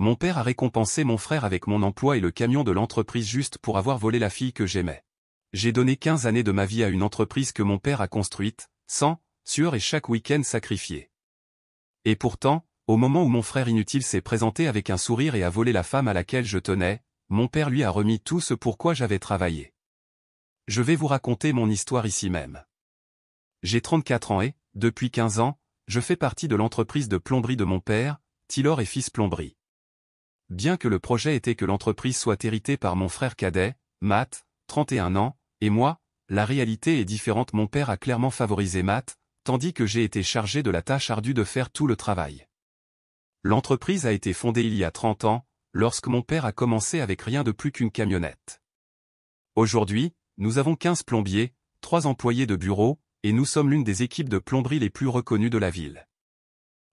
Mon père a récompensé mon frère avec mon emploi et le camion de l'entreprise juste pour avoir volé la fille que j'aimais. J'ai donné 15 années de ma vie à une entreprise que mon père a construite, sang, sueur et chaque week-end sacrifié. Et pourtant, au moment où mon frère inutile s'est présenté avec un sourire et a volé la femme à laquelle je tenais, mon père lui a remis tout ce pour quoi j'avais travaillé. Je vais vous raconter mon histoire ici même. J'ai 34 ans et, depuis 15 ans, je fais partie de l'entreprise de plomberie de mon père, Tylor et Fils Plomberie. Bien que le projet était que l'entreprise soit héritée par mon frère cadet, Matt, 31 ans, et moi, la réalité est différente. Mon père a clairement favorisé Matt, tandis que j'ai été chargé de la tâche ardue de faire tout le travail. L'entreprise a été fondée il y a 30 ans, lorsque mon père a commencé avec rien de plus qu'une camionnette. Aujourd'hui, nous avons 15 plombiers, 3 employés de bureau, et nous sommes l'une des équipes de plomberie les plus reconnues de la ville.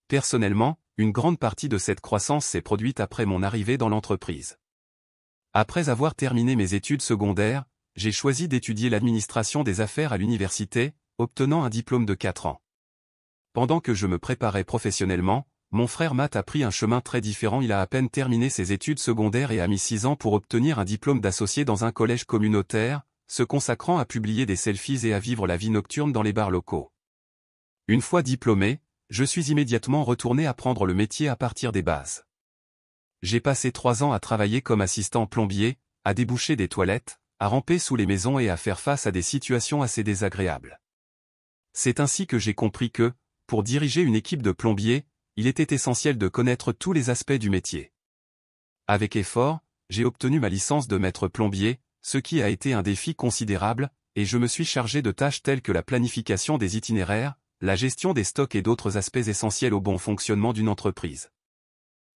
Personnellement, une grande partie de cette croissance s'est produite après mon arrivée dans l'entreprise. Après avoir terminé mes études secondaires, j'ai choisi d'étudier l'administration des affaires à l'université, obtenant un diplôme de 4 ans. Pendant que je me préparais professionnellement, mon frère Matt a pris un chemin très différent. Il a à peine terminé ses études secondaires et a mis 6 ans pour obtenir un diplôme d'associé dans un collège communautaire, se consacrant à publier des selfies et à vivre la vie nocturne dans les bars locaux. Une fois diplômé, je suis immédiatement retourné apprendre le métier à partir des bases. J'ai passé 3 ans à travailler comme assistant plombier, à déboucher des toilettes, à ramper sous les maisons et à faire face à des situations assez désagréables. C'est ainsi que j'ai compris que, pour diriger une équipe de plombiers, il était essentiel de connaître tous les aspects du métier. Avec effort, j'ai obtenu ma licence de maître plombier, ce qui a été un défi considérable, et je me suis chargé de tâches telles que la planification des itinéraires, la gestion des stocks et d'autres aspects essentiels au bon fonctionnement d'une entreprise.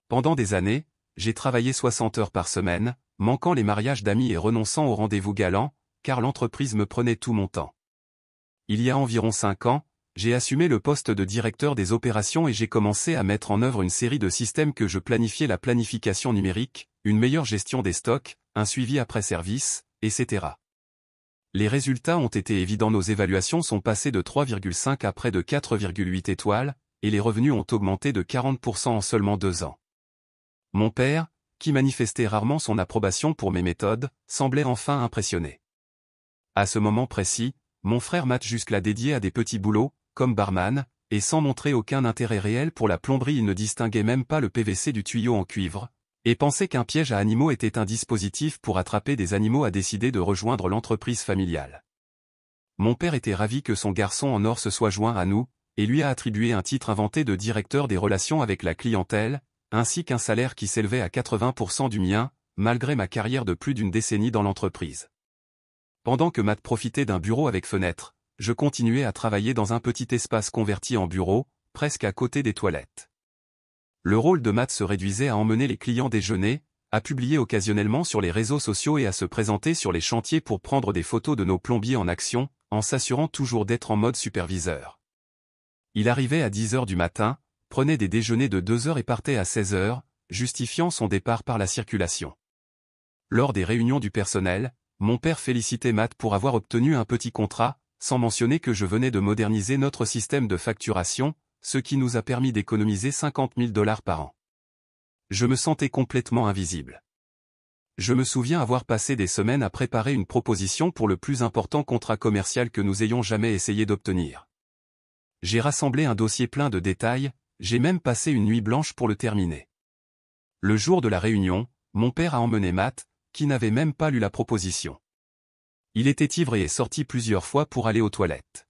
Pendant des années, j'ai travaillé 60 heures par semaine, manquant les mariages d'amis et renonçant aux rendez-vous galants, car l'entreprise me prenait tout mon temps. Il y a environ 5 ans, j'ai assumé le poste de directeur des opérations et j'ai commencé à mettre en œuvre une série de systèmes que je planifiais: la planification numérique, une meilleure gestion des stocks, un suivi après-service, etc. Les résultats ont été évidents. Nos évaluations sont passées de 3,5 à près de 4,8 étoiles, et les revenus ont augmenté de 40% en seulement 2 ans. Mon père, qui manifestait rarement son approbation pour mes méthodes, semblait enfin impressionné. À ce moment précis, mon frère Matt jusque-là dédié à des petits boulots, comme barman, et sans montrer aucun intérêt réel pour la plomberie. Il ne distinguait même pas le PVC du tuyau en cuivre, et pensait qu'un piège à animaux était un dispositif pour attraper des animaux. A décidé de rejoindre l'entreprise familiale. Mon père était ravi que son garçon en or se soit joint à nous, et lui a attribué un titre inventé de directeur des relations avec la clientèle, ainsi qu'un salaire qui s'élevait à 80% du mien, malgré ma carrière de plus d'une décennie dans l'entreprise. Pendant que Matt profitait d'un bureau avec fenêtre, je continuais à travailler dans un petit espace converti en bureau, presque à côté des toilettes. Le rôle de Matt se réduisait à emmener les clients déjeuner, à publier occasionnellement sur les réseaux sociaux et à se présenter sur les chantiers pour prendre des photos de nos plombiers en action, en s'assurant toujours d'être en mode superviseur. Il arrivait à 10 heures du matin, prenait des déjeuners de 2 heures et partait à 16 heures, justifiant son départ par la circulation. Lors des réunions du personnel, mon père félicitait Matt pour avoir obtenu un petit contrat, sans mentionner que je venais de moderniser notre système de facturation, ce qui nous a permis d'économiser 50 000 $ par an. Je me sentais complètement invisible. Je me souviens avoir passé des semaines à préparer une proposition pour le plus important contrat commercial que nous ayons jamais essayé d'obtenir. J'ai rassemblé un dossier plein de détails, j'ai même passé une nuit blanche pour le terminer. Le jour de la réunion, mon père a emmené Matt, qui n'avait même pas lu la proposition. Il était ivre et est sorti plusieurs fois pour aller aux toilettes.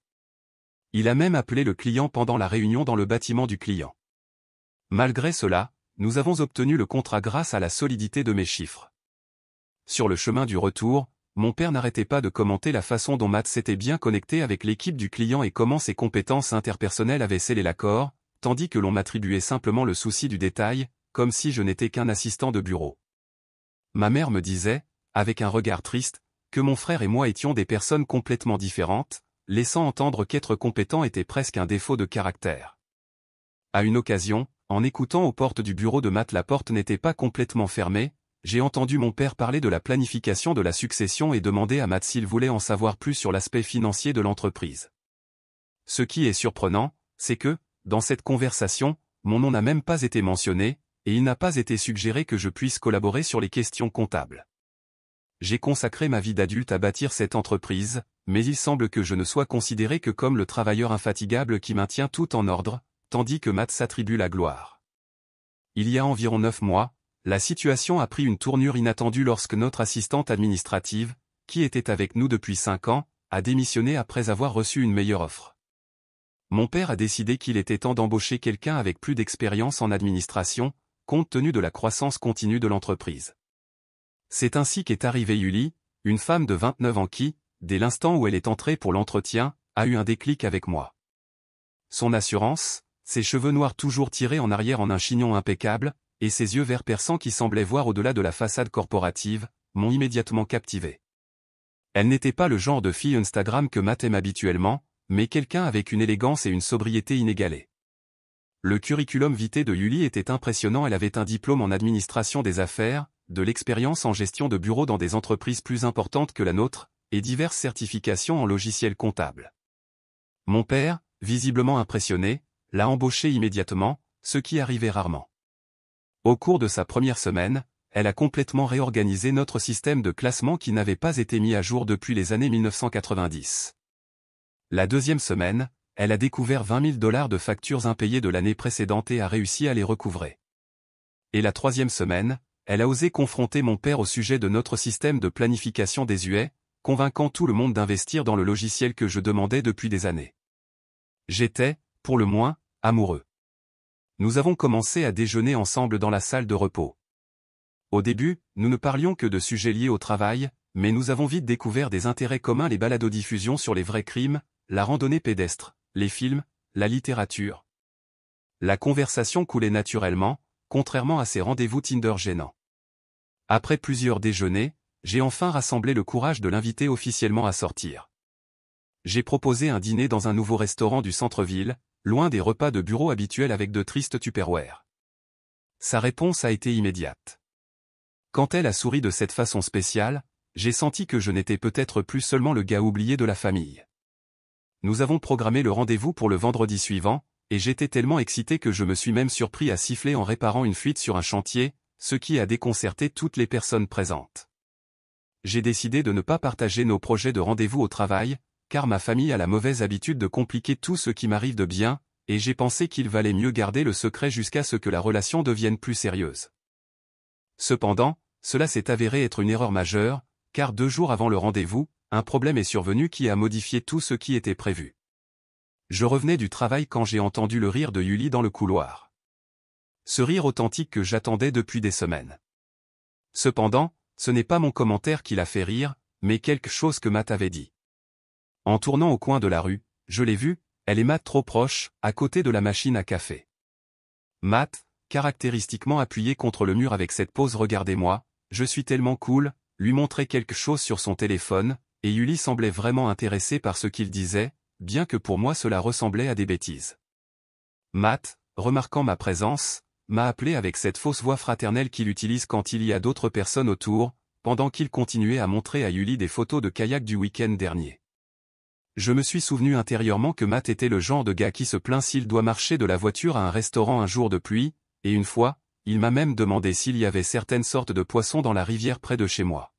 Il a même appelé le client pendant la réunion dans le bâtiment du client. Malgré cela, nous avons obtenu le contrat grâce à la solidité de mes chiffres. Sur le chemin du retour, mon père n'arrêtait pas de commenter la façon dont Matt s'était bien connecté avec l'équipe du client et comment ses compétences interpersonnelles avaient scellé l'accord, tandis que l'on m'attribuait simplement le souci du détail, comme si je n'étais qu'un assistant de bureau. Ma mère me disait, avec un regard triste, que mon frère et moi étions des personnes complètement différentes, laissant entendre qu'être compétent était presque un défaut de caractère. À une occasion, en écoutant aux portes du bureau de Matt, la porte n'était pas complètement fermée, j'ai entendu mon père parler de la planification de la succession et demander à Matt s'il voulait en savoir plus sur l'aspect financier de l'entreprise. Ce qui est surprenant, c'est que, dans cette conversation, mon nom n'a même pas été mentionné, et il n'a pas été suggéré que je puisse collaborer sur les questions comptables. J'ai consacré ma vie d'adulte à bâtir cette entreprise, mais il semble que je ne sois considéré que comme le travailleur infatigable qui maintient tout en ordre, tandis que Matt s'attribue la gloire. Il y a environ 9 mois, la situation a pris une tournure inattendue lorsque notre assistante administrative, qui était avec nous depuis 5 ans, a démissionné après avoir reçu une meilleure offre. Mon père a décidé qu'il était temps d'embaucher quelqu'un avec plus d'expérience en administration, compte tenu de la croissance continue de l'entreprise. C'est ainsi qu'est arrivée Julie, une femme de 29 ans qui, dès l'instant où elle est entrée pour l'entretien, a eu un déclic avec moi. Son assurance, ses cheveux noirs toujours tirés en arrière en un chignon impeccable, et ses yeux verts perçants qui semblaient voir au-delà de la façade corporative, m'ont immédiatement captivé. Elle n'était pas le genre de fille Instagram que Matt aime habituellement, mais quelqu'un avec une élégance et une sobriété inégalées. Le curriculum vitae de Julie était impressionnant. Elle avait un diplôme en administration des affaires, de l'expérience en gestion de bureaux dans des entreprises plus importantes que la nôtre, et diverses certifications en logiciel comptable. Mon père, visiblement impressionné, l'a embauchée immédiatement, ce qui arrivait rarement. Au cours de sa première semaine, elle a complètement réorganisé notre système de classement qui n'avait pas été mis à jour depuis les années 1990. La deuxième semaine, elle a découvert $20 000 de factures impayées de l'année précédente et a réussi à les recouvrer. Et la troisième semaine, elle a osé confronter mon père au sujet de notre système de planification désuet, convainquant tout le monde d'investir dans le logiciel que je demandais depuis des années. J'étais, pour le moins, amoureux. Nous avons commencé à déjeuner ensemble dans la salle de repos. Au début, nous ne parlions que de sujets liés au travail, mais nous avons vite découvert des intérêts communs: les baladodiffusions sur les vrais crimes, la randonnée pédestre, les films, la littérature. La conversation coulait naturellement, contrairement à ces rendez-vous Tinder gênants. Après plusieurs déjeuners, j'ai enfin rassemblé le courage de l'inviter officiellement à sortir. J'ai proposé un dîner dans un nouveau restaurant du centre-ville, loin des repas de bureau habituels avec de tristes Tupperware. Sa réponse a été immédiate. Quand elle a souri de cette façon spéciale, j'ai senti que je n'étais peut-être plus seulement le gars oublié de la famille. Nous avons programmé le rendez-vous pour le vendredi suivant, et j'étais tellement excité que je me suis même surpris à siffler en réparant une fuite sur un chantier, ce qui a déconcerté toutes les personnes présentes. J'ai décidé de ne pas partager nos projets de rendez-vous au travail, car ma famille a la mauvaise habitude de compliquer tout ce qui m'arrive de bien, et j'ai pensé qu'il valait mieux garder le secret jusqu'à ce que la relation devienne plus sérieuse. Cependant, cela s'est avéré être une erreur majeure, car 2 jours avant le rendez-vous, un problème est survenu qui a modifié tout ce qui était prévu. Je revenais du travail quand j'ai entendu le rire de Julie dans le couloir. Ce rire authentique que j'attendais depuis des semaines. Cependant, ce n'est pas mon commentaire qui l'a fait rire, mais quelque chose que Matt avait dit. En tournant au coin de la rue, je l'ai vue, elle et Matt trop proches, à côté de la machine à café. Matt, caractéristiquement appuyé contre le mur avec cette pose « Regardez-moi, je suis tellement cool », lui montrait quelque chose sur son téléphone, et Julie semblait vraiment intéressée par ce qu'il disait, bien que pour moi cela ressemblait à des bêtises. Matt, remarquant ma présence, m'a appelé avec cette fausse voix fraternelle qu'il utilise quand il y a d'autres personnes autour, pendant qu'il continuait à montrer à Julie des photos de kayak du week-end dernier. Je me suis souvenu intérieurement que Matt était le genre de gars qui se plaint s'il doit marcher de la voiture à un restaurant un jour de pluie, et une fois, il m'a même demandé s'il y avait certaines sortes de poissons dans la rivière près de chez moi.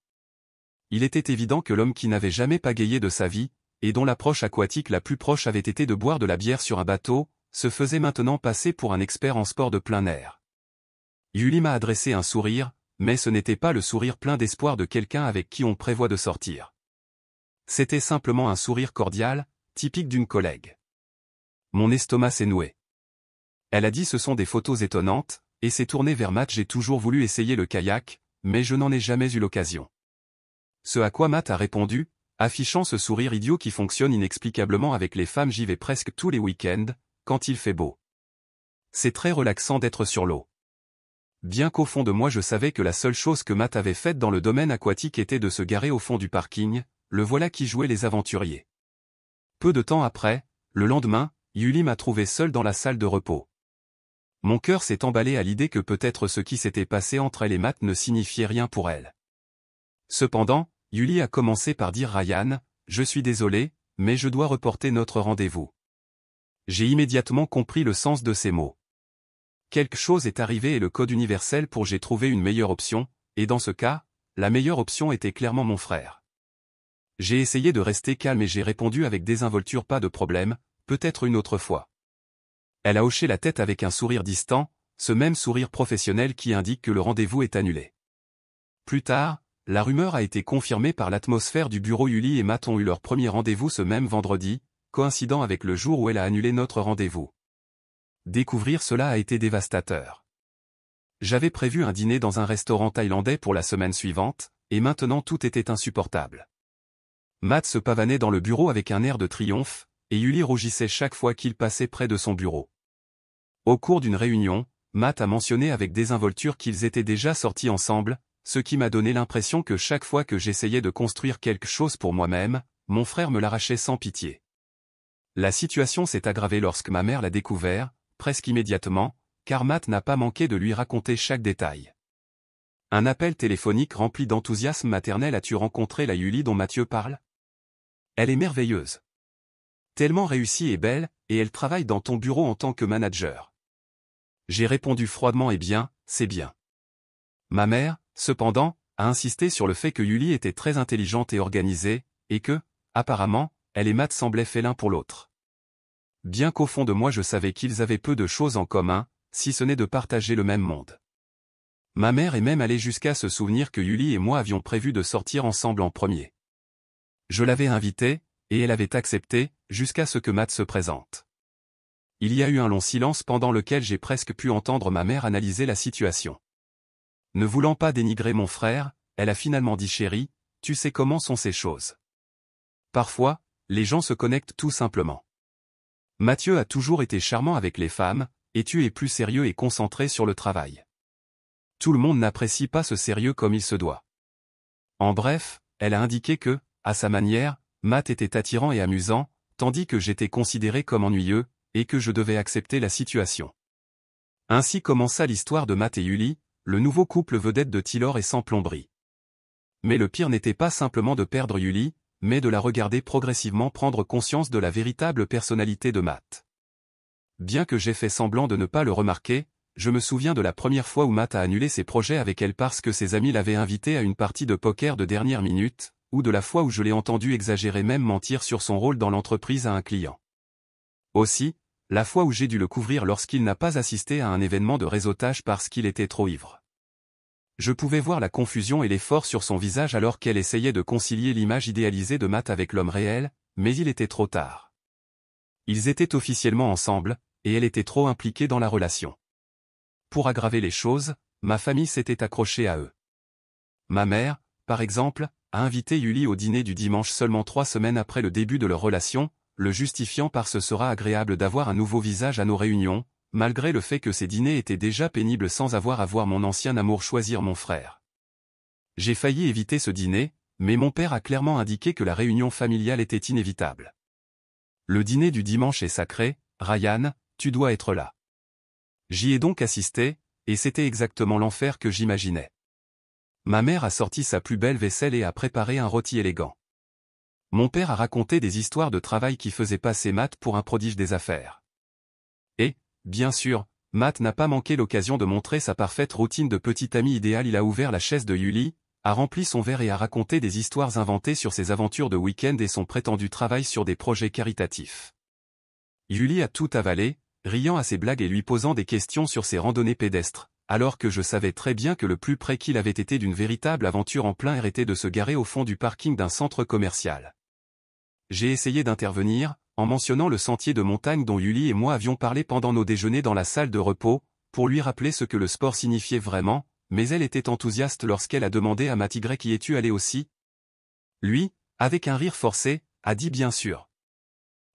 Il était évident que l'homme qui n'avait jamais pagayé de sa vie, et dont l'approche aquatique la plus proche avait été de boire de la bière sur un bateau, se faisait maintenant passer pour un expert en sport de plein air. Julie m'a adressé un sourire, mais ce n'était pas le sourire plein d'espoir de quelqu'un avec qui on prévoit de sortir. C'était simplement un sourire cordial, typique d'une collègue. Mon estomac s'est noué. Elle a dit: ce sont des photos étonnantes, et s'est tournée vers Matt. J'ai toujours voulu essayer le kayak, mais je n'en ai jamais eu l'occasion. Ce à quoi Matt a répondu, affichant ce sourire idiot qui fonctionne inexplicablement avec les femmes: j'y vais presque tous les week-ends, quand il fait beau. C'est très relaxant d'être sur l'eau. Bien qu'au fond de moi je savais que la seule chose que Matt avait faite dans le domaine aquatique était de se garer au fond du parking, le voilà qui jouait les aventuriers. Peu de temps après, le lendemain, Julie m'a trouvé seul dans la salle de repos. Mon cœur s'est emballé à l'idée que peut-être ce qui s'était passé entre elle et Matt ne signifiait rien pour elle. Cependant, Julie a commencé par dire: Ryan, je suis désolé, mais je dois reporter notre rendez-vous. J'ai immédiatement compris le sens de ces mots. quelque chose est arrivé et le code universel pour j'ai trouvé une meilleure option, et dans ce cas, la meilleure option était clairement mon frère. J'ai essayé de rester calme et j'ai répondu avec désinvolture pas de problème, peut-être une autre fois. Elle a hoché la tête avec un sourire distant, ce même sourire professionnel qui indique que le rendez-vous est annulé. Plus tard, la rumeur a été confirmée par l'atmosphère du bureau. Yuli et Matt ont eu leur premier rendez-vous ce même vendredi, coïncidant avec le jour où elle a annulé notre rendez-vous. Découvrir cela a été dévastateur. J'avais prévu un dîner dans un restaurant thaïlandais pour la semaine suivante, et maintenant tout était insupportable. Matt se pavanait dans le bureau avec un air de triomphe, et Yuli rougissait chaque fois qu'il passait près de son bureau. Au cours d'une réunion, Matt a mentionné avec désinvolture qu'ils étaient déjà sortis ensemble, ce qui m'a donné l'impression que chaque fois que j'essayais de construire quelque chose pour moi-même, mon frère me l'arrachait sans pitié. La situation s'est aggravée lorsque ma mère l'a découvert, presque immédiatement, car Matt n'a pas manqué de lui raconter chaque détail. Un appel téléphonique rempli d'enthousiasme maternel. As-tu rencontré la Yuli dont Mathieu parle? Elle est merveilleuse. Tellement réussie et belle, et elle travaille dans ton bureau en tant que manager. J'ai répondu froidement et bien, c'est bien. Ma mère, cependant, a insisté sur le fait que Yuli était très intelligente et organisée, et que, apparemment, elle et Matt semblaient faits l'un pour l'autre. Bien qu'au fond de moi je savais qu'ils avaient peu de choses en commun, si ce n'est de partager le même monde. Ma mère est même allée jusqu'à se souvenir que Yuli et moi avions prévu de sortir ensemble en premier. Je l'avais invitée, et elle avait accepté, jusqu'à ce que Matt se présente. Il y a eu un long silence pendant lequel j'ai presque pu entendre ma mère analyser la situation. Ne voulant pas dénigrer mon frère, elle a finalement dit: chérie, tu sais comment sont ces choses. Parfois, les gens se connectent tout simplement. Mathieu a toujours été charmant avec les femmes, et tu es plus sérieux et concentré sur le travail. Tout le monde n'apprécie pas ce sérieux comme il se doit. En bref, elle a indiqué que, à sa manière, Matt était attirant et amusant, tandis que j'étais considéré comme ennuyeux, et que je devais accepter la situation. Ainsi commença l'histoire de Matt et Yuli, le nouveau couple vedette de Tylor et sans plomberie. Mais le pire n'était pas simplement de perdre Yuli, mais de la regarder progressivement prendre conscience de la véritable personnalité de Matt. Bien que j'aie fait semblant de ne pas le remarquer, je me souviens de la première fois où Matt a annulé ses projets avec elle parce que ses amis l'avaient invité à une partie de poker de dernière minute, ou de la fois où je l'ai entendu exagérer, même mentir sur son rôle dans l'entreprise à un client. Aussi, la fois où j'ai dû le couvrir lorsqu'il n'a pas assisté à un événement de réseautage parce qu'il était trop ivre. Je pouvais voir la confusion et l'effort sur son visage alors qu'elle essayait de concilier l'image idéalisée de Matt avec l'homme réel, mais il était trop tard. Ils étaient officiellement ensemble, et elle était trop impliquée dans la relation. Pour aggraver les choses, ma famille s'était accrochée à eux. Ma mère, par exemple, a invité Yuli au dîner du dimanche seulement 3 semaines après le début de leur relation, le justifiant par ce sera agréable d'avoir un nouveau visage à nos réunions, malgré le fait que ces dîners étaient déjà pénibles sans avoir à voir mon ancien amour choisir mon frère. J'ai failli éviter ce dîner, mais mon père a clairement indiqué que la réunion familiale était inévitable. Le dîner du dimanche est sacré, Ryan, tu dois être là. J'y ai donc assisté, et c'était exactement l'enfer que j'imaginais. Ma mère a sorti sa plus belle vaisselle et a préparé un rôti élégant. Mon père a raconté des histoires de travail qui faisaient passer Matt pour un prodige des affaires. Et, bien sûr, Matt n'a pas manqué l'occasion de montrer sa parfaite routine de petit ami idéal. Il a ouvert la chaise de Yuli, a rempli son verre et a raconté des histoires inventées sur ses aventures de week-end et son prétendu travail sur des projets caritatifs. Yuli a tout avalé, riant à ses blagues et lui posant des questions sur ses randonnées pédestres, alors que je savais très bien que le plus près qu'il avait été d'une véritable aventure en plein air était de se garer au fond du parking d'un centre commercial. J'ai essayé d'intervenir, en mentionnant le sentier de montagne dont Yuli et moi avions parlé pendant nos déjeuners dans la salle de repos, pour lui rappeler ce que le sport signifiait vraiment, mais elle était enthousiaste lorsqu'elle a demandé à Matt: y es-tu allé aussi? Lui, avec un rire forcé, a dit bien sûr.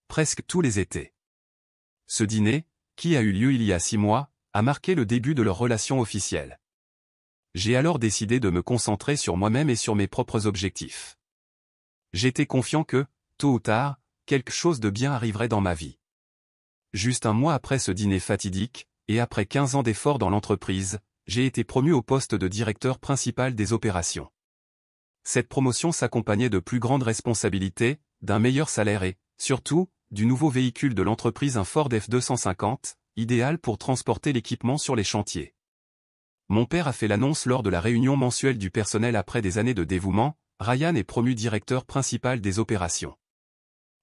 Presque tous les étés. Ce dîner, qui a eu lieu il y a 6 mois, a marqué le début de leur relation officielle. J'ai alors décidé de me concentrer sur moi-même et sur mes propres objectifs. J'étais confiant que, tôt ou tard, quelque chose de bien arriverait dans ma vie. Juste un mois après ce dîner fatidique, et après 15 ans d'efforts dans l'entreprise, j'ai été promu au poste de directeur principal des opérations. Cette promotion s'accompagnait de plus grandes responsabilités, d'un meilleur salaire et, surtout, du nouveau véhicule de l'entreprise, un Ford F250, idéal pour transporter l'équipement sur les chantiers. Mon père a fait l'annonce lors de la réunion mensuelle du personnel après des années de dévouement, Ryan est promu directeur principal des opérations.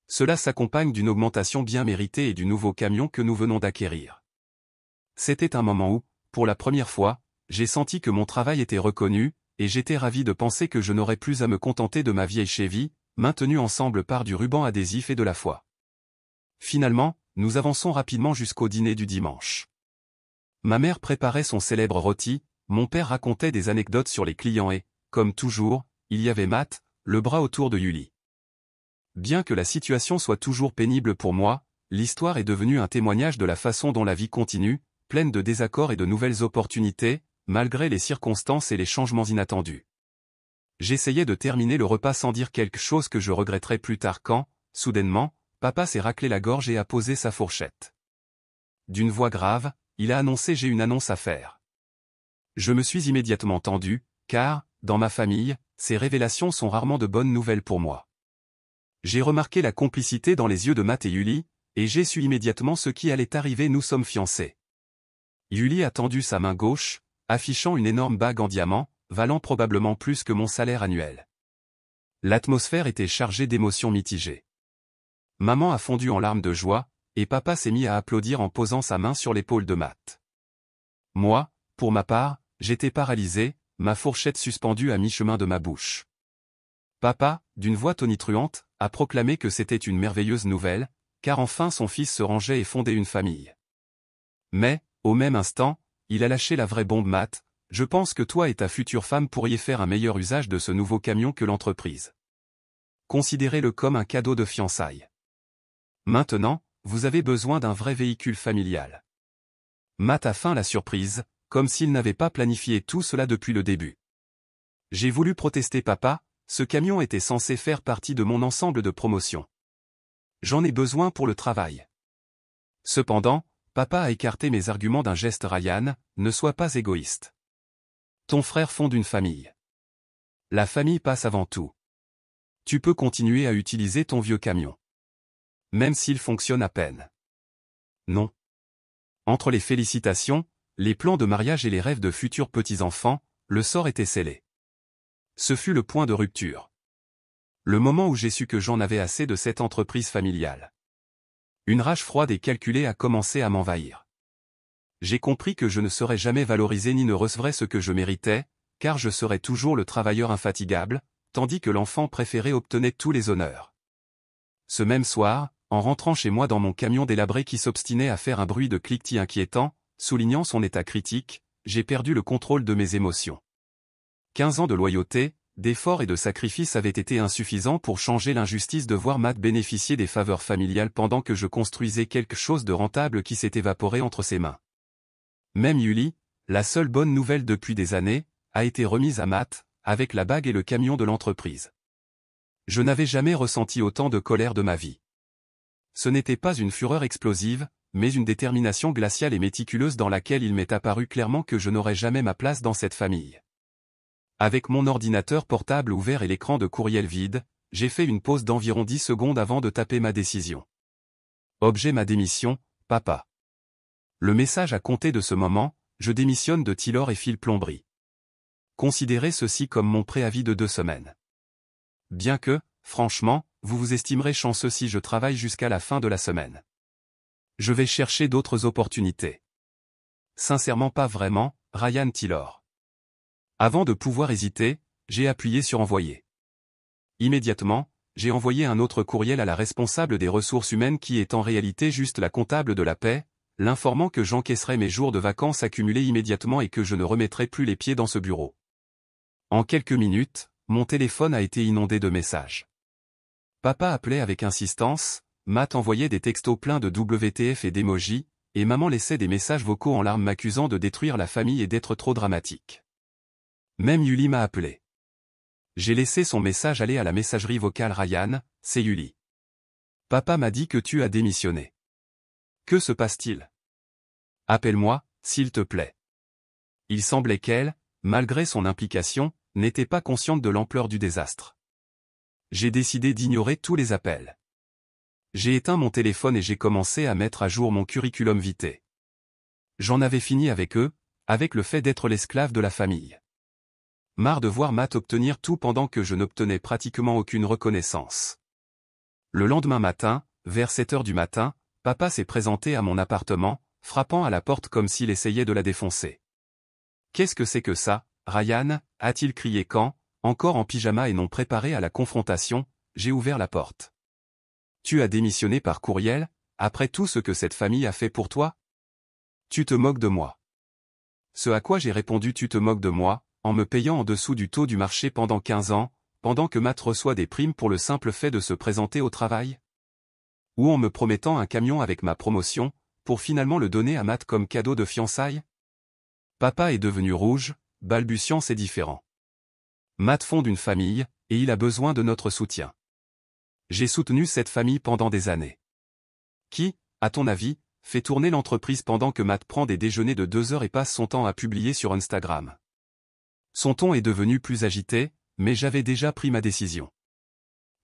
Cela s'accompagne d'une augmentation bien méritée et du nouveau camion que nous venons d'acquérir. C'était un moment où, pour la première fois, j'ai senti que mon travail était reconnu, et j'étais ravi de penser que je n'aurais plus à me contenter de ma vieille Chevy, maintenue ensemble par du ruban adhésif et de la foi. Finalement, nous avançons rapidement jusqu'au dîner du dimanche. Ma mère préparait son célèbre rôti, mon père racontait des anecdotes sur les clients et, comme toujours, il y avait Matt, le bras autour de Yuli. Bien que la situation soit toujours pénible pour moi, l'histoire est devenue un témoignage de la façon dont la vie continue, pleine de désaccords et de nouvelles opportunités, malgré les circonstances et les changements inattendus. J'essayais de terminer le repas sans dire quelque chose que je regretterais plus tard quand, soudainement, papa s'est raclé la gorge et a posé sa fourchette. D'une voix grave, il a annoncé « J'ai une annonce à faire ». Je me suis immédiatement tendu, car, dans ma famille, ces révélations sont rarement de bonnes nouvelles pour moi. J'ai remarqué la complicité dans les yeux de Matt et Yuli, et j'ai su immédiatement ce qui allait arriver. Nous sommes fiancés. Yuli a tendu sa main gauche, affichant une énorme bague en diamant, valant probablement plus que mon salaire annuel. L'atmosphère était chargée d'émotions mitigées. Maman a fondu en larmes de joie, et papa s'est mis à applaudir en posant sa main sur l'épaule de Matt. Moi, pour ma part, j'étais paralysé, ma fourchette suspendue à mi-chemin de ma bouche. Papa, d'une voix tonitruante, a proclamé que c'était une merveilleuse nouvelle, car enfin son fils se rangeait et fondait une famille. Mais, au même instant, il a lâché la vraie bombe. Matt, je pense que toi et ta future femme pourriez faire un meilleur usage de ce nouveau camion que l'entreprise. Considérez-le comme un cadeau de fiançailles. Maintenant, vous avez besoin d'un vrai véhicule familial. Matt a feint la surprise, comme s'il n'avait pas planifié tout cela depuis le début. J'ai voulu protester. Papa, ce camion était censé faire partie de mon ensemble de promotion. J'en ai besoin pour le travail. Cependant, papa a écarté mes arguments d'un geste. Ryan, ne sois pas égoïste. Ton frère fonde une famille. La famille passe avant tout. Tu peux continuer à utiliser ton vieux camion. Même s'il fonctionne à peine. Non. Entre les félicitations, les plans de mariage et les rêves de futurs petits-enfants, le sort était scellé. Ce fut le point de rupture. Le moment où j'ai su que j'en avais assez de cette entreprise familiale. Une rage froide et calculée a commencé à m'envahir. J'ai compris que je ne serais jamais valorisé ni ne recevrais ce que je méritais, car je serais toujours le travailleur infatigable, tandis que l'enfant préféré obtenait tous les honneurs. Ce même soir, en rentrant chez moi dans mon camion délabré qui s'obstinait à faire un bruit de cliquetis inquiétant, soulignant son état critique, j'ai perdu le contrôle de mes émotions. 15 ans de loyauté, d'efforts et de sacrifices avaient été insuffisants pour changer l'injustice de voir Matt bénéficier des faveurs familiales pendant que je construisais quelque chose de rentable qui s'est évaporé entre ses mains. Même Yuli, la seule bonne nouvelle depuis des années, a été remise à Matt, avec la bague et le camion de l'entreprise. Je n'avais jamais ressenti autant de colère de ma vie. Ce n'était pas une fureur explosive, mais une détermination glaciale et méticuleuse dans laquelle il m'est apparu clairement que je n'aurais jamais ma place dans cette famille. Avec mon ordinateur portable ouvert et l'écran de courriel vide, j'ai fait une pause d'environ 10 secondes avant de taper ma décision. Objet: ma démission, papa. Le message a compté de ce moment, je démissionne de Tylor et Phil Plomberie. Considérez ceci comme mon préavis de 2 semaines. Bien que, franchement, vous vous estimerez chanceux si je travaille jusqu'à la fin de la semaine. Je vais chercher d'autres opportunités. Sincèrement pas vraiment, Ryan Tylor. Avant de pouvoir hésiter, j'ai appuyé sur envoyer. Immédiatement, j'ai envoyé un autre courriel à la responsable des ressources humaines qui est en réalité juste la comptable de la paix, l'informant que j'encaisserai mes jours de vacances accumulés immédiatement et que je ne remettrai plus les pieds dans ce bureau. En quelques minutes, mon téléphone a été inondé de messages. Papa appelait avec insistance, Matt envoyait des textos pleins de WTF et d'émojis, et maman laissait des messages vocaux en larmes m'accusant de détruire la famille et d'être trop dramatique. Même Yuli m'a appelé. J'ai laissé son message aller à la messagerie vocale. Ryan, c'est Yuli. Papa m'a dit que tu as démissionné. Que se passe-t-il? Appelle-moi, s'il te plaît. Il semblait qu'elle, malgré son implication, n'était pas consciente de l'ampleur du désastre. J'ai décidé d'ignorer tous les appels. J'ai éteint mon téléphone et j'ai commencé à mettre à jour mon curriculum vitae. J'en avais fini avec eux, avec le fait d'être l'esclave de la famille. Marre de voir Matt obtenir tout pendant que je n'obtenais pratiquement aucune reconnaissance. Le lendemain matin, vers 7 heures du matin, papa s'est présenté à mon appartement, frappant à la porte comme s'il essayait de la défoncer. « Qu'est-ce que c'est que ça, Ryan ?» a-t-il crié quand, encore en pyjama et non préparé à la confrontation, j'ai ouvert la porte. « Tu as démissionné par courriel, après tout ce que cette famille a fait pour toi ? Tu te moques de moi. » Ce à quoi j'ai répondu « Tu te moques de moi ?» en me payant en dessous du taux du marché pendant 15 ans, pendant que Matt reçoit des primes pour le simple fait de se présenter au travail ? Ou en me promettant un camion avec ma promotion, pour finalement le donner à Matt comme cadeau de fiançailles ? Papa est devenu rouge, balbutiant c'est différent. Matt fonde une famille, et il a besoin de notre soutien. J'ai soutenu cette famille pendant des années. Qui, à ton avis, fait tourner l'entreprise pendant que Matt prend des déjeuners de 2 heures et passe son temps à publier sur Instagram ? Son ton est devenu plus agité, mais j'avais déjà pris ma décision.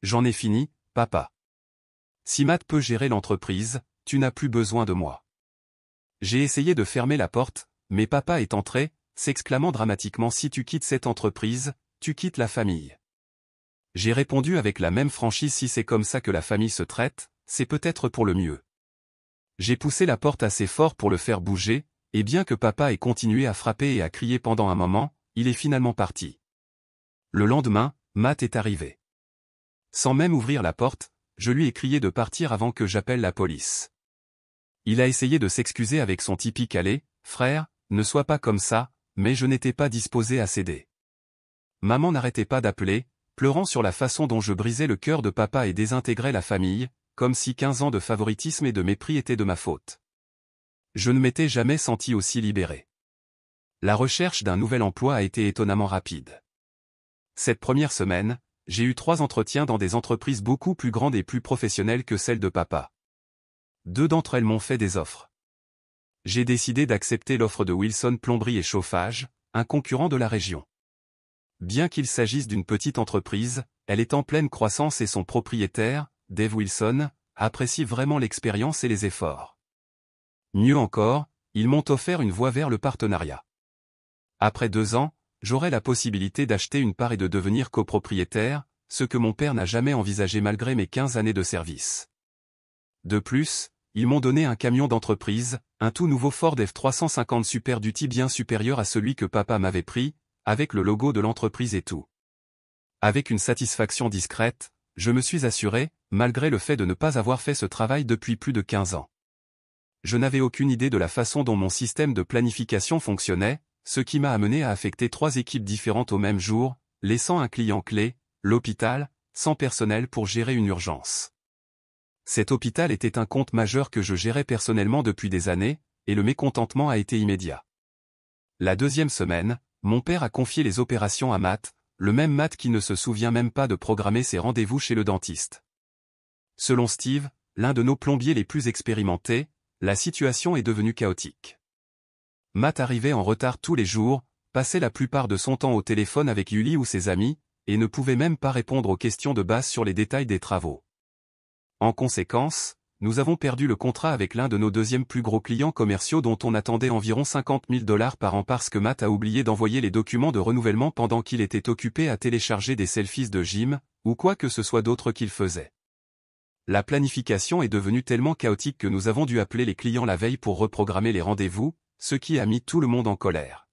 J'en ai fini, papa. Si Matt peut gérer l'entreprise, tu n'as plus besoin de moi. J'ai essayé de fermer la porte, mais papa est entré, s'exclamant dramatiquement « Si tu quittes cette entreprise, tu quittes la famille. » J'ai répondu avec la même franchise « Si c'est comme ça que la famille se traite, c'est peut-être pour le mieux. » J'ai poussé la porte assez fort pour le faire bouger, et bien que papa ait continué à frapper et à crier pendant un moment, il est finalement parti. Le lendemain, Matt est arrivé. Sans même ouvrir la porte, je lui ai crié de partir avant que j'appelle la police. Il a essayé de s'excuser avec son typique « Allez, frère, ne sois pas comme ça », mais je n'étais pas disposé à céder. Maman n'arrêtait pas d'appeler, pleurant sur la façon dont je brisais le cœur de papa et désintégrais la famille, comme si 15 ans de favoritisme et de mépris étaient de ma faute. Je ne m'étais jamais senti aussi libéré. La recherche d'un nouvel emploi a été étonnamment rapide. Cette première semaine, j'ai eu 3 entretiens dans des entreprises beaucoup plus grandes et plus professionnelles que celles de papa. 2 d'entre elles m'ont fait des offres. J'ai décidé d'accepter l'offre de Wilson Plomberie et Chauffage, un concurrent de la région. Bien qu'il s'agisse d'une petite entreprise, elle est en pleine croissance et son propriétaire, Dave Wilson, apprécie vraiment l'expérience et les efforts. Mieux encore, ils m'ont offert une voie vers le partenariat. Après 2 ans, j'aurai la possibilité d'acheter une part et de devenir copropriétaire, ce que mon père n'a jamais envisagé malgré mes 15 années de service. De plus, ils m'ont donné un camion d'entreprise, un tout nouveau Ford F350 Super Duty bien supérieur à celui que papa m'avait pris, avec le logo de l'entreprise et tout. Avec une satisfaction discrète, je me suis assuré, malgré le fait de ne pas avoir fait ce travail depuis plus de 15 ans. Je n'avais aucune idée de la façon dont mon système de planification fonctionnait, ce qui m'a amené à affecter 3 équipes différentes au même jour, laissant un client clé, l'hôpital, sans personnel pour gérer une urgence. Cet hôpital était un compte majeur que je gérais personnellement depuis des années, et le mécontentement a été immédiat. La 2e semaine, mon père a confié les opérations à Matt, le même Matt qui ne se souvient même pas de programmer ses rendez-vous chez le dentiste. Selon Steve, l'un de nos plombiers les plus expérimentés, la situation est devenue chaotique. Matt arrivait en retard tous les jours, passait la plupart de son temps au téléphone avec Yuli ou ses amis, et ne pouvait même pas répondre aux questions de base sur les détails des travaux. En conséquence, nous avons perdu le contrat avec l'un de nos 2e plus gros clients commerciaux dont on attendait environ $50 000 par an parce que Matt a oublié d'envoyer les documents de renouvellement pendant qu'il était occupé à télécharger des selfies de gym, ou quoi que ce soit d'autre qu'il faisait. La planification est devenue tellement chaotique que nous avons dû appeler les clients la veille pour reprogrammer les rendez-vous, ce qui a mis tout le monde en colère.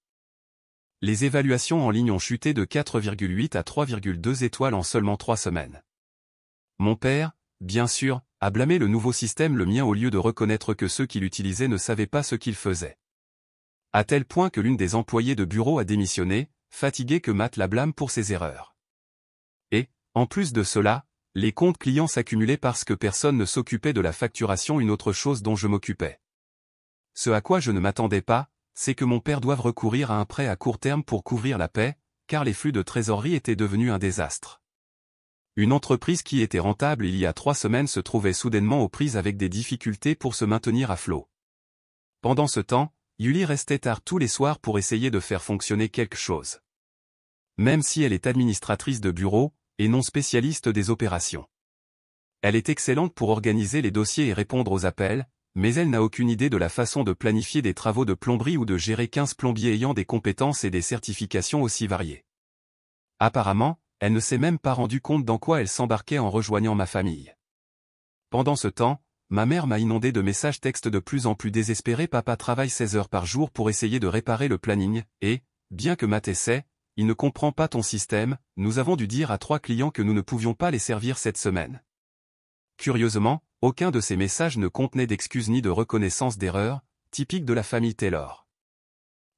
Les évaluations en ligne ont chuté de 4,8 à 3,2 étoiles en seulement 3 semaines. Mon père, bien sûr, a blâmé le nouveau système le mien au lieu de reconnaître que ceux qui l'utilisaient ne savaient pas ce qu'ils faisaient. À tel point que l'une des employées de bureau a démissionné, fatiguée que Matt la blâme pour ses erreurs. Et, en plus de cela, les comptes clients s'accumulaient parce que personne ne s'occupait de la facturation, une autre chose dont je m'occupais. Ce à quoi je ne m'attendais pas, c'est que mon père doive recourir à un prêt à court terme pour couvrir la paie, car les flux de trésorerie étaient devenus un désastre. Une entreprise qui était rentable il y a 3 semaines se trouvait soudainement aux prises avec des difficultés pour se maintenir à flot. Pendant ce temps, Yuli restait tard tous les soirs pour essayer de faire fonctionner quelque chose. Même si elle est administratrice de bureau, et non spécialiste des opérations. Elle est excellente pour organiser les dossiers et répondre aux appels, mais elle n'a aucune idée de la façon de planifier des travaux de plomberie ou de gérer 15 plombiers ayant des compétences et des certifications aussi variées. Apparemment, elle ne s'est même pas rendue compte dans quoi elle s'embarquait en rejoignant ma famille. Pendant ce temps, ma mère m'a inondé de messages textes de plus en plus désespérés. Papa travaille 16 heures par jour pour essayer de réparer le planning, et, bien que Matt essaie, il ne comprend pas ton système. Nous avons dû dire à 3 clients que nous ne pouvions pas les servir cette semaine. Curieusement, aucun de ces messages ne contenait d'excuses ni de reconnaissance d'erreur, typique de la famille Taylor.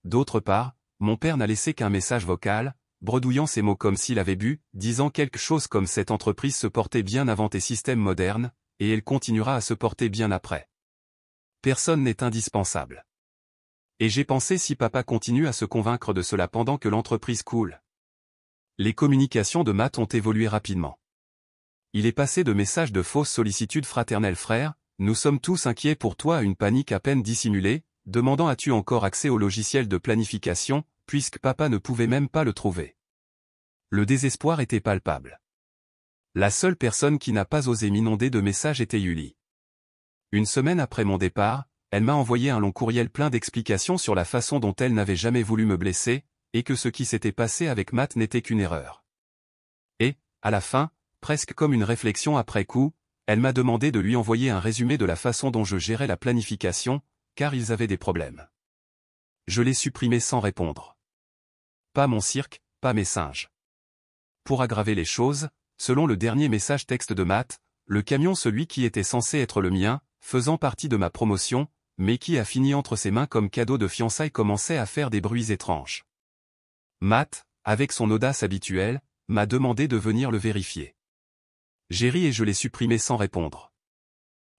D'autre part, mon père n'a laissé qu'un message vocal, bredouillant ces mots comme s'il avait bu, disant quelque chose comme cette entreprise se portait bien avant tes systèmes modernes, et elle continuera à se porter bien après. Personne n'est indispensable. Et j'ai pensé si papa continue à se convaincre de cela pendant que l'entreprise coule. Les communications de Matt ont évolué rapidement. Il est passé de messages de fausse sollicitude fraternelle frère, nous sommes tous inquiets pour toi à une panique à peine dissimulée, demandant as-tu encore accès au logiciel de planification, puisque papa ne pouvait même pas le trouver. Le désespoir était palpable. La seule personne qui n'a pas osé m'inonder de messages était Yuli. Une semaine après mon départ, elle m'a envoyé un long courriel plein d'explications sur la façon dont elle n'avait jamais voulu me blesser, et que ce qui s'était passé avec Matt n'était qu'une erreur. Et, à la fin, presque comme une réflexion après coup, elle m'a demandé de lui envoyer un résumé de la façon dont je gérais la planification, car ils avaient des problèmes. Je l'ai supprimé sans répondre. Pas mon cirque, pas mes singes. Pour aggraver les choses, selon le dernier message texte de Matt, le camion celui qui était censé être le mien, faisant partie de ma promotion, mais qui a fini entre ses mains comme cadeau de fiançailles commençait à faire des bruits étranges. Matt, avec son audace habituelle, m'a demandé de venir le vérifier. J'ai ri et je l'ai supprimé sans répondre.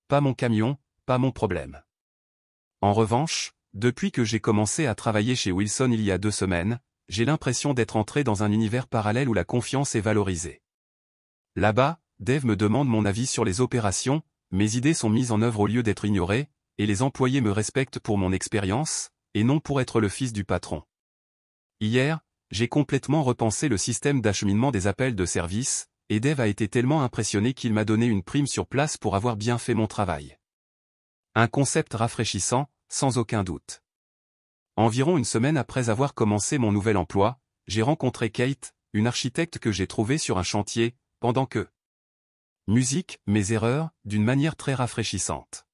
Pas mon camion, pas mon problème. En revanche, depuis que j'ai commencé à travailler chez Wilson il y a 2 semaines, j'ai l'impression d'être entré dans un univers parallèle où la confiance est valorisée. Là-bas, Dave me demande mon avis sur les opérations, mes idées sont mises en œuvre au lieu d'être ignorées, et les employés me respectent pour mon expérience, et non pour être le fils du patron. Hier, j'ai complètement repensé le système d'acheminement des appels de service, et Dave a été tellement impressionné qu'il m'a donné une prime sur place pour avoir bien fait mon travail. Un concept rafraîchissant, sans aucun doute. Environ une semaine après avoir commencé mon nouvel emploi, j'ai rencontré Kate, une architecte que j'ai trouvée sur un chantier, pendant que musique, mes erreurs, d'une manière très rafraîchissante.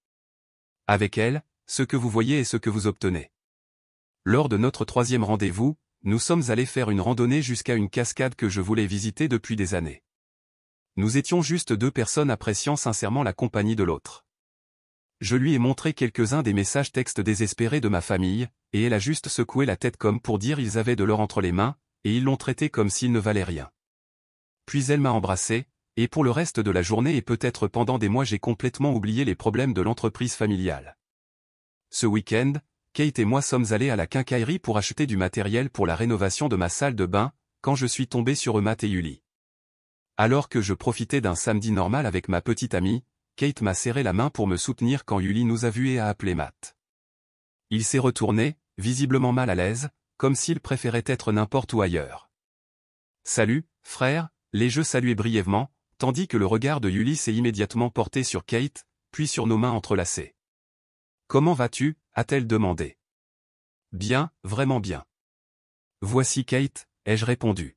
Avec elle, ce que vous voyez est ce que vous obtenez. Lors de notre 3e rendez-vous, nous sommes allés faire une randonnée jusqu'à une cascade que je voulais visiter depuis des années. Nous étions juste 2 personnes appréciant sincèrement la compagnie de l'autre. Je lui ai montré quelques-uns des messages textes désespérés de ma famille, et elle a juste secoué la tête comme pour dire ils avaient de l'or entre les mains, et ils l'ont traité comme s'il ne valait rien. Puis elle m'a embrassé, et pour le reste de la journée et peut-être pendant des mois j'ai complètement oublié les problèmes de l'entreprise familiale. Ce week-end, Kate et moi sommes allés à la quincaillerie pour acheter du matériel pour la rénovation de ma salle de bain, quand je suis tombé sur Matt et Yuli. Alors que je profitais d'un samedi normal avec ma petite amie, Kate m'a serré la main pour me soutenir quand Yuli nous a vus et a appelé Matt. Il s'est retourné, visiblement mal à l'aise, comme s'il préférait être n'importe où ailleurs. « Salut, frère », l'ai-je salué brièvement, tandis que le regard de Yuli s'est immédiatement porté sur Kate, puis sur nos mains entrelacées. « Comment vas-tu » a-t-elle demandé. « Bien, vraiment bien. »« Voici Kate » ai-je répondu.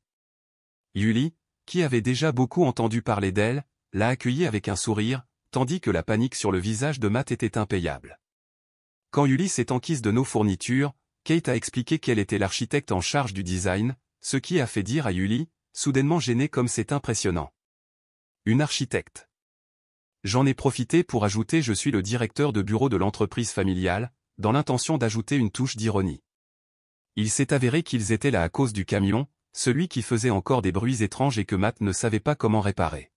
Yuli, qui avait déjà beaucoup entendu parler d'elle, l'a accueillie avec un sourire, tandis que la panique sur le visage de Matt était impayable. Quand Yuli s'est enquise de nos fournitures, Kate a expliqué qu'elle était l'architecte en charge du design, ce qui a fait dire à Yuli, soudainement gênée comme c'est impressionnant. Une architecte. J'en ai profité pour ajouter je suis le directeur de bureau de l'entreprise familiale, dans l'intention d'ajouter une touche d'ironie. Il s'est avéré qu'ils étaient là à cause du camion, celui qui faisait encore des bruits étranges et que Matt ne savait pas comment réparer.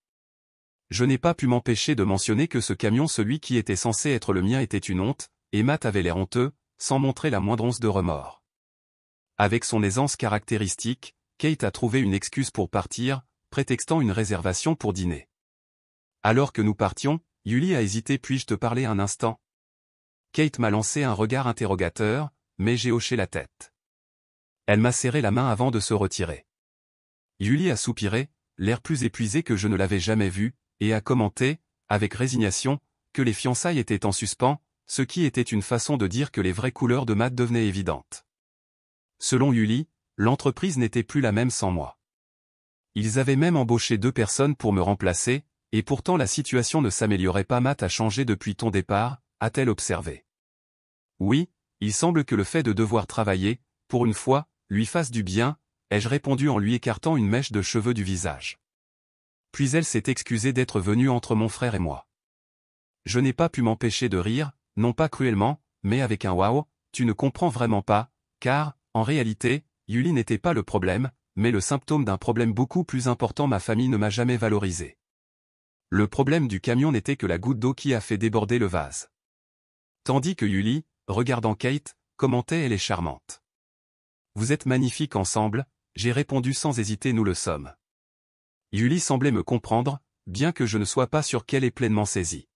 Je n'ai pas pu m'empêcher de mentionner que ce camion celui qui était censé être le mien était une honte, et Matt avait l'air honteux, sans montrer la moindre once de remords. Avec son aisance caractéristique, Kate a trouvé une excuse pour partir, prétextant une réservation pour dîner. Alors que nous partions, Yuli a hésité puis-je te parler un instant ? Kate m'a lancé un regard interrogateur, mais j'ai hoché la tête. Elle m'a serré la main avant de se retirer. Yuli a soupiré, l'air plus épuisé que je ne l'avais jamais vu, et a commenté, avec résignation, que les fiançailles étaient en suspens, ce qui était une façon de dire que les vraies couleurs de Matt devenaient évidentes. Selon Yuli, l'entreprise n'était plus la même sans moi. Ils avaient même embauché 2 personnes pour me remplacer, et pourtant la situation ne s'améliorait pas. Matt a changé depuis ton départ, a-t-elle observé. Oui, il semble que le fait de devoir travailler, pour une fois, lui fasse du bien, ai-je répondu en lui écartant une mèche de cheveux du visage. Puis elle s'est excusée d'être venue entre mon frère et moi. Je n'ai pas pu m'empêcher de rire, non pas cruellement, mais avec un waouh, tu ne comprends vraiment pas, car, en réalité, Yuli n'était pas le problème, mais le symptôme d'un problème beaucoup plus important. Ma famille ne m'a jamais valorisé. Le problème du camion n'était que la goutte d'eau qui a fait déborder le vase. Tandis que Yuli, regardant Kate, commentait: elle est charmante. Vous êtes magnifiques ensemble, j'ai répondu sans hésiter: nous le sommes. Yuli semblait me comprendre, bien que je ne sois pas sûr qu'elle ait pleinement saisi.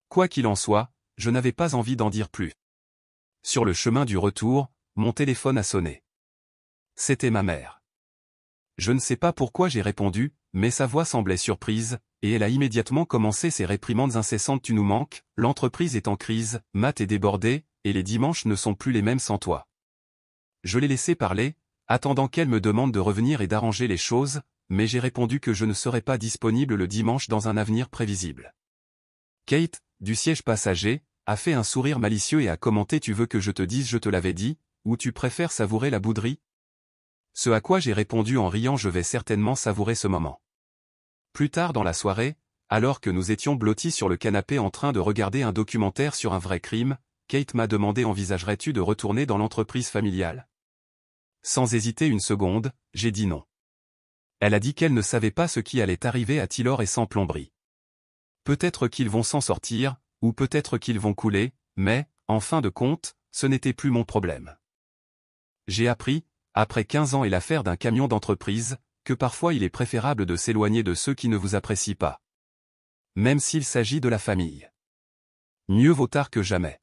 Quoi qu'il en soit, je n'avais pas envie d'en dire plus. Sur le chemin du retour, mon téléphone a sonné. C'était ma mère. Je ne sais pas pourquoi j'ai répondu, mais sa voix semblait surprise, et elle a immédiatement commencé ses réprimandes incessantes: tu nous manques, l'entreprise est en crise, Matt est débordé, et les dimanches ne sont plus les mêmes sans toi. Je l'ai laissé parler, attendant qu'elle me demande de revenir et d'arranger les choses, mais j'ai répondu que je ne serais pas disponible le dimanche dans un avenir prévisible. Kate, du siège passager, a fait un sourire malicieux et a commenté: tu veux que je te dise je te l'avais dit, ou tu préfères savourer la bouderie? Ce à quoi j'ai répondu en riant: je vais certainement savourer ce moment. Plus tard dans la soirée, alors que nous étions blottis sur le canapé en train de regarder un documentaire sur un vrai crime, Kate m'a demandé: envisagerais-tu de retourner dans l'entreprise familiale? Sans hésiter une seconde, j'ai dit non. Elle a dit qu'elle ne savait pas ce qui allait arriver à Tylor et sans plomberie. Peut-être qu'ils vont s'en sortir, ou peut-être qu'ils vont couler, mais, en fin de compte, ce n'était plus mon problème. J'ai appris, après 15 ans et l'affaire d'un camion d'entreprise, que parfois il est préférable de s'éloigner de ceux qui ne vous apprécient pas. Même s'il s'agit de la famille. Mieux vaut tard que jamais.